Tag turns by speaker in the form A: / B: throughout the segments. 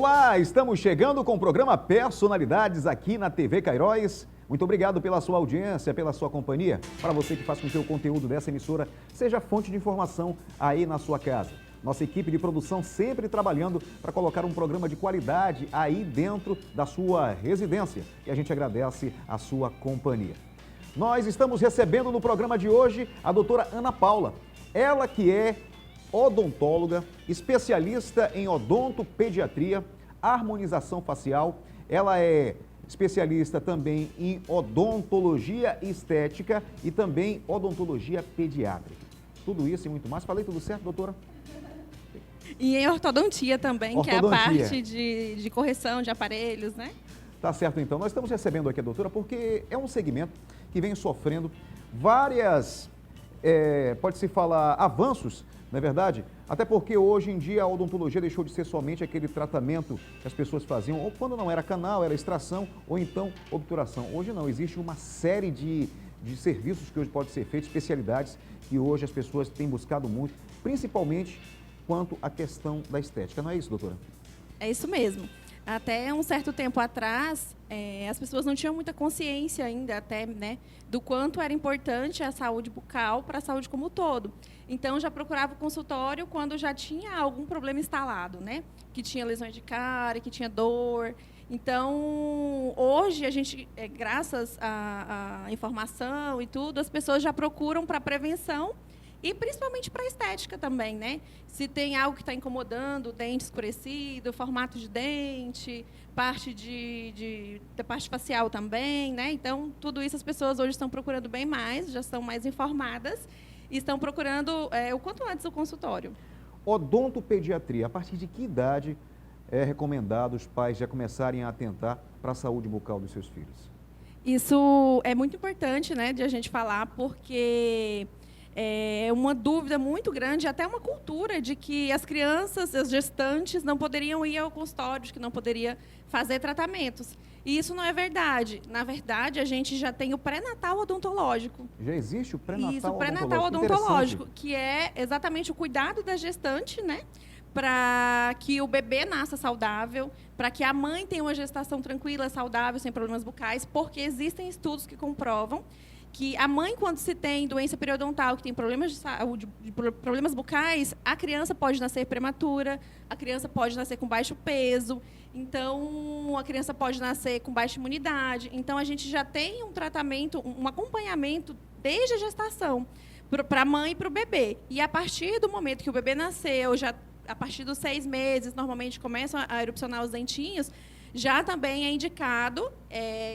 A: Olá, estamos chegando com o programa Personalidades aqui na TV Cairóis. Muito obrigado pela sua audiência, pela sua companhia. Para você que faz com que o conteúdo dessa emissora seja fonte de informação aí na sua casa. Nossa equipe de produção sempre trabalhando para colocar um programa de qualidade aí dentro da sua residência. E a gente agradece a sua companhia. Nós estamos recebendo no programa de hoje a doutora Ana Paula. Ela que é odontóloga, especialista em odontopediatria, harmonização facial. Ela é especialista também em odontologia estética e também odontologia pediátrica. Tudo isso e muito mais. Falei tudo certo, doutora?
B: E em ortodontia também,
A: Ortodontia.
B: que é a parte de correção de aparelhos, né?
A: Tá certo, então. Nós estamos recebendo aqui a doutora porque é um segmento que vem sofrendo várias, pode-se falar, avanços, não é verdade? Até porque hoje em dia a odontologia deixou de ser somente aquele tratamento que as pessoas faziam, ou quando não era canal, era extração, ou então obturação. Hoje não, existe uma série de serviços que hoje podem ser feitos, especialidades que hoje as pessoas têm buscado muito, principalmente quanto à questão da estética. Não é isso, doutora?
B: É isso mesmo. Até um certo tempo atrás, as pessoas não tinham muita consciência ainda, até, né, do quanto era importante a saúde bucal para a saúde como um todo. Então, já procurava o consultório quando já tinha algum problema instalado, né? Que tinha lesões de cárie, que tinha dor. Então, hoje, a gente, graças à informação e tudo, as pessoas já procuram para prevenção e principalmente para a estética também, né? Se tem algo que está incomodando, dente escurecido, formato de dente, parte da parte facial também, né? Então, tudo isso as pessoas hoje estão procurando bem mais, já estão mais informadas e estão procurando o quanto antes o consultório.
A: Odontopediatria, a partir de que idade é recomendado os pais já começarem a atentar para a saúde bucal dos seus filhos?
B: Isso é muito importante, né, de a gente falar, porque é uma dúvida muito grande, até uma cultura de que as crianças, as gestantes, não poderiam ir ao consultório, de que não poderia fazer tratamentos. E isso não é verdade. Na verdade, a gente já tem o pré-natal odontológico.
A: Já existe o pré-natal
B: odontológico? Isso, o pré-natal odontológico, que é exatamente o cuidado da gestante, né? Para que o bebê nasça saudável, para que a mãe tenha uma gestação tranquila, saudável, sem problemas bucais, porque existem estudos que comprovam que a mãe, quando se tem doença periodontal, que tem problemas de saúde, problemas bucais, a criança pode nascer prematura, a criança pode nascer com baixo peso, então a criança pode nascer com baixa imunidade. Então a gente já tem um tratamento, um acompanhamento desde a gestação para a mãe e para o bebê. E a partir do momento que o bebê nasceu, já a partir dos 6 meses, normalmente começam a erupcionar os dentinhos, já também é indicado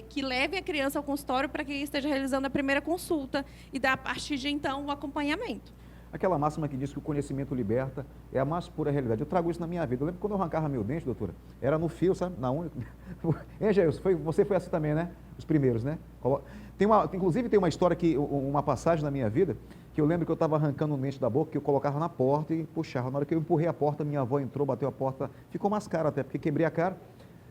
B: que leve a criança ao consultório para que esteja realizando a primeira consulta e dá, a partir de então, o acompanhamento.
A: Aquela máxima que diz que o conhecimento liberta é a mais pura realidade. Eu trago isso na minha vida. Eu lembro quando eu arrancava meu dente, doutora, era no fio, sabe? Na unha. Jailson, você foi assim também, né? Os primeiros, né? Inclusive tem uma história, uma passagem na minha vida, que eu lembro que eu estava arrancando um dente da boca, que eu colocava na porta e puxava. Na hora que eu empurrei a porta, minha avó entrou, bateu a porta, ficou mais cara até, porque quebrei a cara.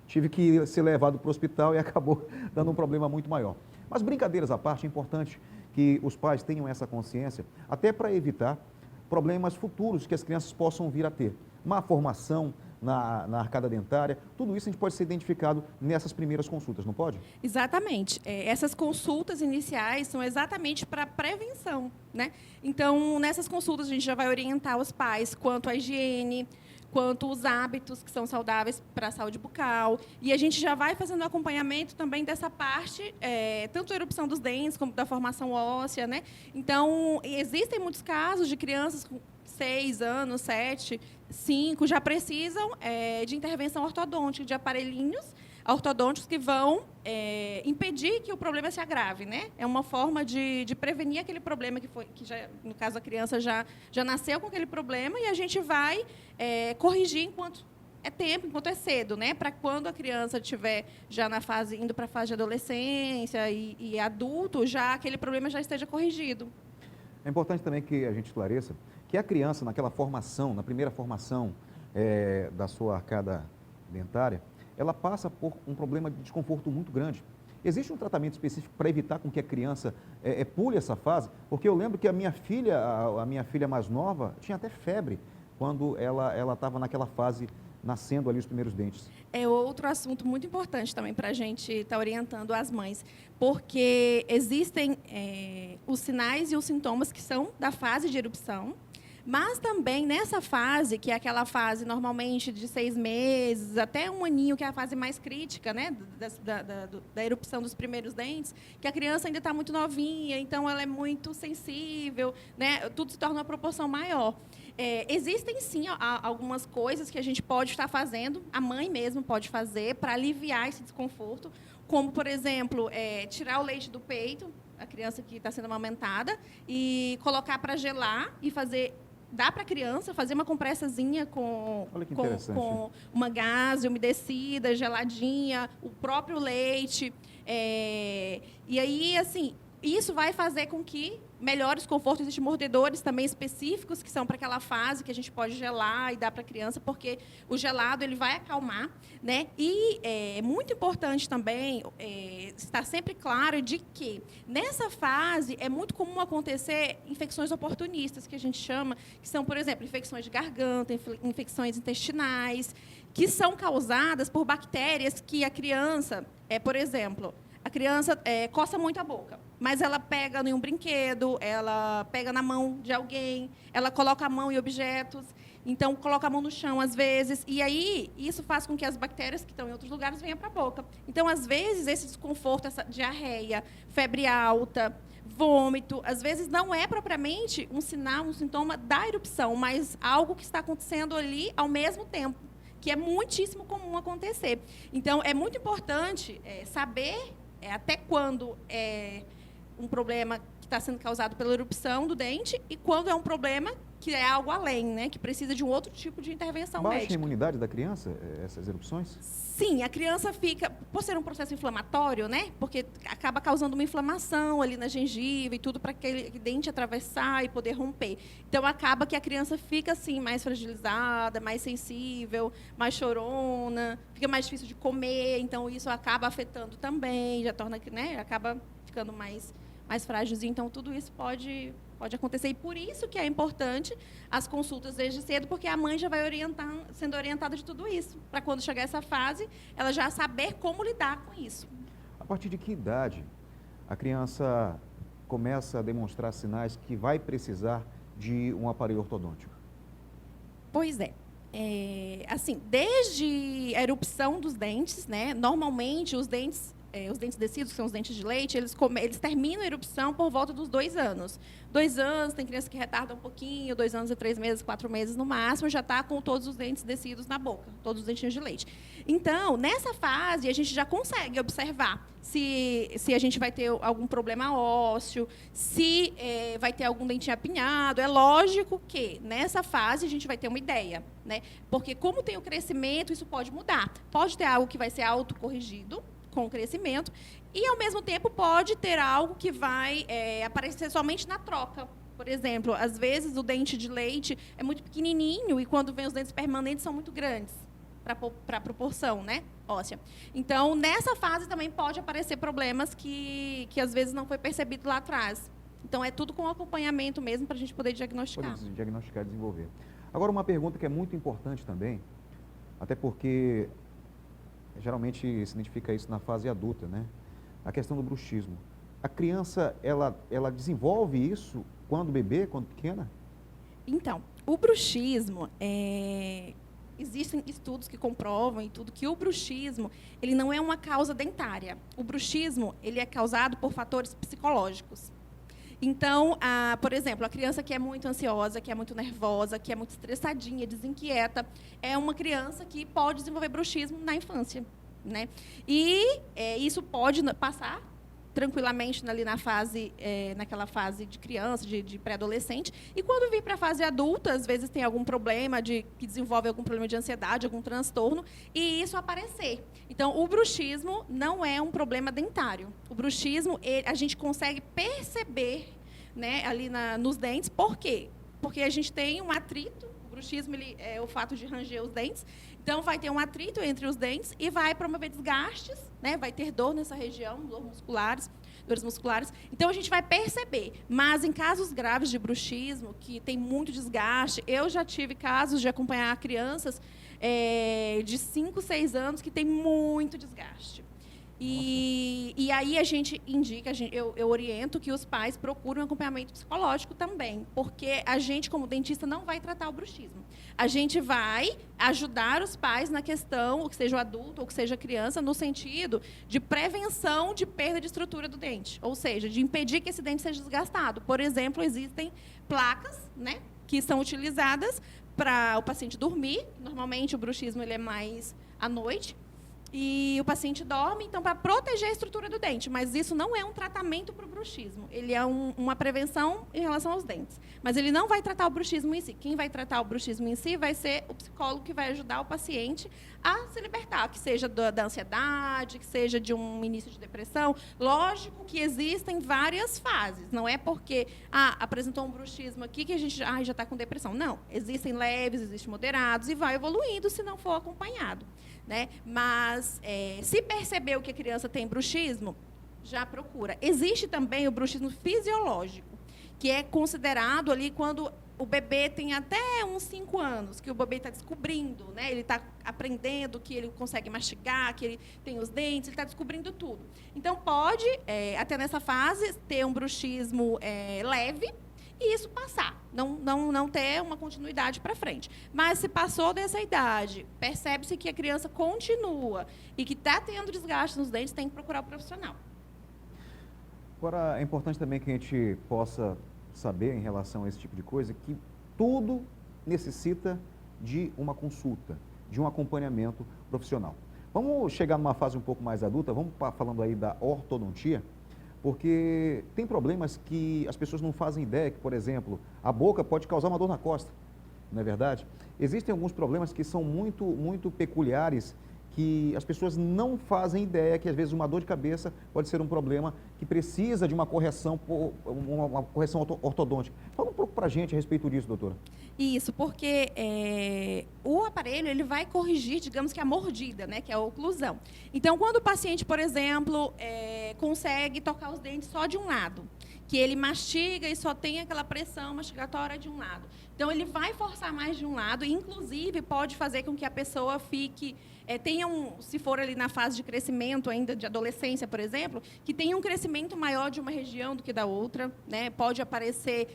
A: Tive que ser levado para o hospital e acabou dando um problema muito maior. Mas brincadeiras à parte, é importante que os pais tenham essa consciência, até para evitar problemas futuros que as crianças possam vir a ter. Má formação na arcada dentária, tudo isso a gente pode ser identificado nessas primeiras consultas, não pode?
B: Exatamente. Essas consultas iniciais são exatamente para prevenção, né? Então, nessas consultas a gente já vai orientar os pais quanto à higiene, quanto os hábitos que são saudáveis para a saúde bucal. E a gente já vai fazendo acompanhamento também dessa parte, tanto da erupção dos dentes, como da formação óssea, né? Então, existem muitos casos de crianças com 6 anos, 7, 5, já precisam de intervenção ortodôntica, de aparelhinhos ortodônticos que vão impedir que o problema se agrave, né? É uma forma de prevenir aquele problema que já, no caso, a criança já nasceu com aquele problema e a gente vai corrigir enquanto é tempo, enquanto é cedo, né? Para quando a criança estiver já indo para a fase de adolescência e adulto, já aquele problema já esteja corrigido.
A: É importante também que a gente esclareça que a criança, naquela formação, na primeira formação da sua arcada dentária, ela passa por um problema de desconforto muito grande. Existe um tratamento específico para evitar com que a criança pule essa fase? Porque eu lembro que a minha filha mais nova, tinha até febre quando ela estava naquela fase nascendo ali os primeiros dentes.
B: É outro assunto muito importante também para a gente estar orientando as mães, porque existem os sinais e os sintomas que são da fase de erupção, mas também nessa fase, que é aquela fase normalmente de 6 meses, até 1 aninho, que é a fase mais crítica, né, da erupção dos primeiros dentes, que a criança ainda está muito novinha, então ela é muito sensível, né, tudo se torna uma proporção maior. Existem, sim, algumas coisas que a gente pode estar fazendo, a mãe mesmo pode fazer, para aliviar esse desconforto, como, por exemplo, tirar o leite do peito, a criança que está sendo amamentada, e colocar para gelar e dar para a criança fazer uma compressazinha com uma gaze umedecida, geladinha, o próprio leite. E aí, assim, isso vai fazer com que melhore os confortos. Existem mordedores também específicos que são para aquela fase que a gente pode gelar e dar para a criança, porque o gelado ele vai acalmar, né? E é muito importante também estar sempre claro de que nessa fase é muito comum acontecer infecções oportunistas, que a gente chama, que são, por exemplo, infecções de garganta, infecções intestinais, que são causadas por bactérias que a criança, por exemplo, a criança coça muito a boca, mas ela pega em um brinquedo, ela pega na mão de alguém, ela coloca a mão em objetos, então coloca a mão no chão às vezes, e aí isso faz com que as bactérias que estão em outros lugares venham para a boca. Então, às vezes, esse desconforto, essa diarreia, febre alta, vômito, às vezes não é propriamente um sinal, um sintoma da erupção, mas algo que está acontecendo ali ao mesmo tempo, que é muitíssimo comum acontecer. Então, é muito importante saber até quando é um problema que está sendo causado pela erupção do dente e quando é um problema que é algo além, né, que precisa de um outro tipo de intervenção médica.
A: Baixa a imunidade da criança, essas erupções?
B: Sim, a criança fica, por ser um processo inflamatório, né, porque acaba causando uma inflamação ali na gengiva e tudo para aquele dente atravessar e poder romper. Então, acaba que a criança fica, assim, mais fragilizada, mais sensível, mais chorona, fica mais difícil de comer, então isso acaba afetando também, já torna, né, acaba ficando mais frágilzinho. Então, tudo isso pode acontecer. E por isso que é importante as consultas desde cedo, porque a mãe já vai sendo orientada de tudo isso, para quando chegar essa fase, ela já saber como lidar com isso.
A: A partir de que idade a criança começa a demonstrar sinais que vai precisar de um aparelho ortodôntico?
B: Pois assim, desde a erupção dos dentes, né, normalmente os dentes descidos, que são os dentes de leite, eles terminam a erupção por volta dos 2 anos. 2 anos, tem criança que retarda um pouquinho, 2 anos e 3 meses, 4 meses no máximo, já está com todos os dentes descidos na boca, todos os dentinhos de leite. Então, nessa fase, a gente já consegue observar se a gente vai ter algum problema ósseo, se vai ter algum dentinho apinhado. É lógico que, nessa fase, a gente vai ter uma ideia, né? Porque, como tem o crescimento, isso pode mudar. Pode ter algo que vai ser autocorrigido com o crescimento, e, ao mesmo tempo, pode ter algo que vai aparecer somente na troca. Por exemplo, às vezes o dente de leite é muito pequenininho e, quando vem os dentes permanentes, são muito grandes para a proporção, né, óssea. Então, nessa fase também pode aparecer problemas que às vezes não foi percebido lá atrás. Então, é tudo com acompanhamento mesmo para a gente poder diagnosticar.
A: Poder diagnosticar e desenvolver. Agora, uma pergunta que é muito importante também, até porque geralmente se identifica isso na fase adulta, né? A questão do bruxismo. A criança, ela desenvolve isso quando bebê, quando pequena?
B: Então, o bruxismo, existem estudos que comprovam e tudo que o bruxismo, ele não é uma causa dentária. O bruxismo, ele é causado por fatores psicológicos. Então, por exemplo, a criança que é muito ansiosa, que é muito nervosa, que é muito estressadinha, desinquieta, é uma criança que pode desenvolver bruxismo na infância, né? E isso pode passar tranquilamente ali naquela fase de criança, de pré-adolescente. E quando vir para a fase adulta, às vezes tem algum problema que desenvolve algum problema de ansiedade, algum transtorno, e isso aparecer. Então, o bruxismo não é um problema dentário. O bruxismo, a gente consegue perceber, né, ali nos dentes. Por quê? Porque a gente tem um atrito. O bruxismo é o fato de ranger os dentes. Então, vai ter um atrito entre os dentes e vai promover desgastes, né? Vai ter dor nessa região, dores musculares. Então, a gente vai perceber. Mas, em casos graves de bruxismo, que tem muito desgaste, eu já tive casos de acompanhar crianças de 5, 6 anos que tem muito desgaste. E aí a gente indica, eu oriento que os pais procurem um acompanhamento psicológico também, porque a gente, como dentista, não vai tratar o bruxismo. A gente vai ajudar os pais na questão, ou que seja o adulto, ou que seja a criança, no sentido de prevenção de perda de estrutura do dente, ou seja, de impedir que esse dente seja desgastado. Por exemplo, existem placas, né, que são utilizadas para o paciente dormir. Normalmente, o bruxismo ele é mais à noite. E o paciente dorme, então, para proteger a estrutura do dente. Mas isso não é um tratamento para o bruxismo. Ele é uma prevenção em relação aos dentes. Mas ele não vai tratar o bruxismo em si. Quem vai tratar o bruxismo em si vai ser o psicólogo que vai ajudar o paciente a se libertar, que seja da ansiedade, que seja de um início de depressão. Lógico que existem várias fases. Não é porque apresentou um bruxismo aqui que a gente já está com depressão. Não. Existem leves, existem moderados e vai evoluindo se não for acompanhado. Né? Mas, se percebeu que a criança tem bruxismo, já procura. Existe também o bruxismo fisiológico, que é considerado ali quando o bebê tem até uns 5 anos, que o bebê está descobrindo, né? Ele está aprendendo que ele consegue mastigar, que ele tem os dentes, ele está descobrindo tudo. Então, pode, até nessa fase, ter um bruxismo leve, e isso passar, não ter uma continuidade para frente. Mas se passou dessa idade, percebe-se que a criança continua e que está tendo desgaste nos dentes, tem que procurar o profissional.
A: Agora, é importante também que a gente possa saber, em relação a esse tipo de coisa, que tudo necessita de uma consulta, de um acompanhamento profissional. Vamos chegar numa fase um pouco mais adulta, vamos falando aí da ortodontia, porque tem problemas que as pessoas não fazem ideia, que, por exemplo, a boca pode causar uma dor na costa, não é verdade? Existem alguns problemas que são muito, muito peculiares, que as pessoas não fazem ideia que, às vezes, uma dor de cabeça pode ser um problema que precisa de uma correção ortodôntica. Fala um pouco para a gente a respeito disso, doutora.
B: Isso, porque o aparelho ele vai corrigir, digamos que a mordida, né, que é a oclusão. Então, quando o paciente, por exemplo, consegue tocar os dentes só de um lado, que ele mastiga e só tem aquela pressão mastigatória de um lado. Então, ele vai forçar mais de um lado e, inclusive, pode fazer com que a pessoa fique... tenha se for ali na fase de crescimento ainda, de adolescência, por exemplo, que tenha um crescimento maior de uma região do que da outra, né? Pode aparecer,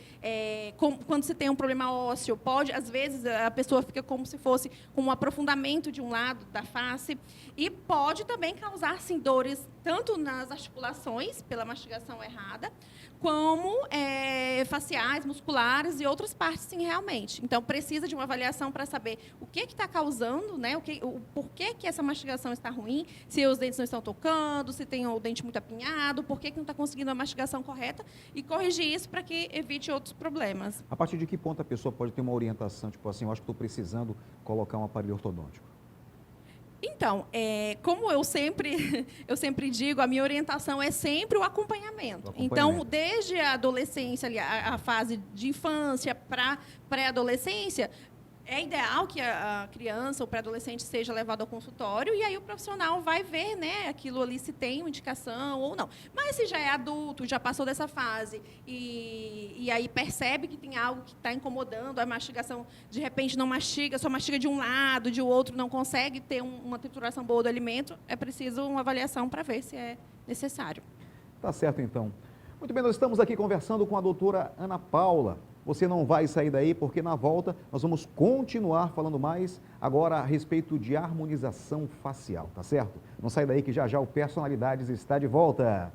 B: quando se tem um problema ósseo, às vezes, a pessoa fica como se fosse com um aprofundamento de um lado da face, e pode também causar, sim, dores, tanto nas articulações, pela mastigação errada, como faciais, musculares e outras partes, sim, realmente. Então, precisa de uma avaliação para saber o que está causando, né? O porquê que essa mastigação está ruim, se os dentes não estão tocando, se tem o dente muito apinhado, por que não está conseguindo a mastigação correta, e corrigir isso para que evite outros problemas.
A: A partir de que ponto a pessoa pode ter uma orientação, tipo assim, eu acho que estou precisando colocar um aparelho ortodôntico?
B: Então, como eu sempre digo, a minha orientação é sempre o acompanhamento. Então, desde a adolescência, ali, a fase de infância para pré-adolescência, é ideal que a criança ou pré-adolescente seja levado ao consultório e aí o profissional vai ver, né, aquilo ali se tem uma indicação ou não. Mas se já é adulto, já passou dessa fase e aí percebe que tem algo que está incomodando, a mastigação de repente não mastiga, só mastiga de um lado, de outro, não consegue ter uma trituração boa do alimento, é preciso uma avaliação para ver se é necessário.
A: Tá certo, então. Muito bem, nós estamos aqui conversando com a doutora Ana Paula. Você não vai sair daí, porque na volta nós vamos continuar falando mais agora a respeito de harmonização facial, tá certo? Não sai daí que já já o Personalidades está de volta.